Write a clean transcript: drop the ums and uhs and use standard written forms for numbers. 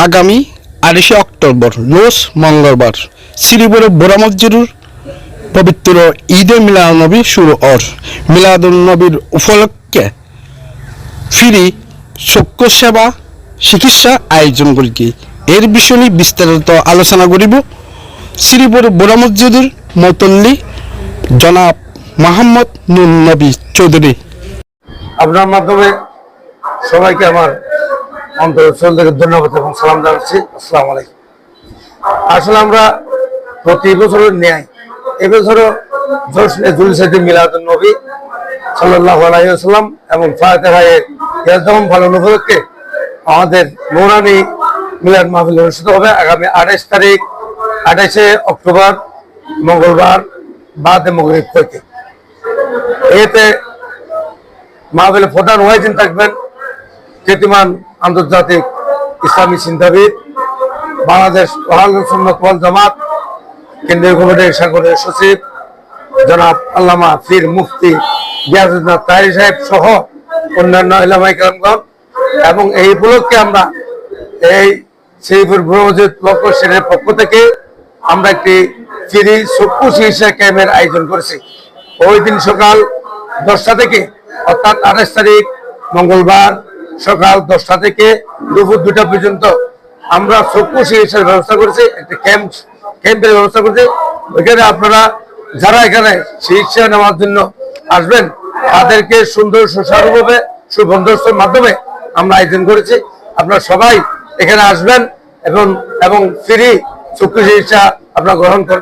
আগামী 28 অক্টোবর রোজ মঙ্গলবার শ্রীপুরের বোরা মসজিদের পবিত্র ঈদে মিলাদুন্নবী শুরু মিলাদুন্নবীর উপলক্ষে ফ্রি চক্ষু সেবা চিকিৎসা আয়োজন করি। এর বিষয়ে নিয়ে বিস্তারিত আলোচনা করিব শ্রীপুর বোরা মসজিদের মতল্লি জনাব মোহাম্মদ নুর নবী চৌধুরী। আপনার মাধ্যমে সবাইকে আমার অন্তর থেকে ধন্যবাদ এবং সালাম জানাচ্ছি। আসসালামু আলাইকুম। আসলে আমরা প্রতি বছরের ন্যায় এবছরও জশ্নে জুলুসে মিলাদুন্নবী সাল্লাল্লাহু আলাইহি ওয়াসাল্লাম এবং ফাতিহায়ে ইয়াজদাম পালন উপলক্ষে আমাদের নূরানী মিলাদ মাহফিল অনুষ্ঠিত হবে আগামী 28 অক্টোবর মঙ্গলবার বাদে মাগরিব থেকে। এতে মাহফিলে প্রধান ওয়াইজিন থাকবেন খ্যাতিমান আন্তর্জাতিক ইসলামী চিন্তাবিদ, বাংলাদেশ আহলে সুন্নাত ওয়াল জামাত কেন্দ্রীয় কমিটির সাংগঠনিক সচিব জনাব আল্লামা পীর মুফতি গিয়াসউদ্দিন তাহেরি সাহেব সহ অন্যান্য উলামায়ে কেরামগণ। এবং এই উপলক্ষে আমরা এই শ্রীপুর বোরা মসজিদ লক্ষ্যের পক্ষ থেকে আমরা একটি ফ্রি চক্ষু চিকিৎসা ক্যাম্পের আয়োজন করেছি। ওই দিন সকাল 10টা থেকে অর্থাৎ 28 তারিখ মঙ্গলবার সকাল 10টা থেকে দুপুর 2টা পর্যন্ত আমরা চক্ষু চিকিৎসার ব্যবস্থা করেছি। একটি ক্যাম্পের ব্যবস্থা করেছি। ওইখানে আপনারা যারা এখানে চিকিৎসা নেওয়ার জন্য আসবেন তাদেরকে সুন্দর সুচারুভাবে সুবন্দোবস্তের মাধ্যমে আমরা আয়োজন করেছি। আপনারা সবাই এখানে আসবেন এবং ফ্রি চক্ষু চিকিৎসা আপনারা গ্রহণ করবেন।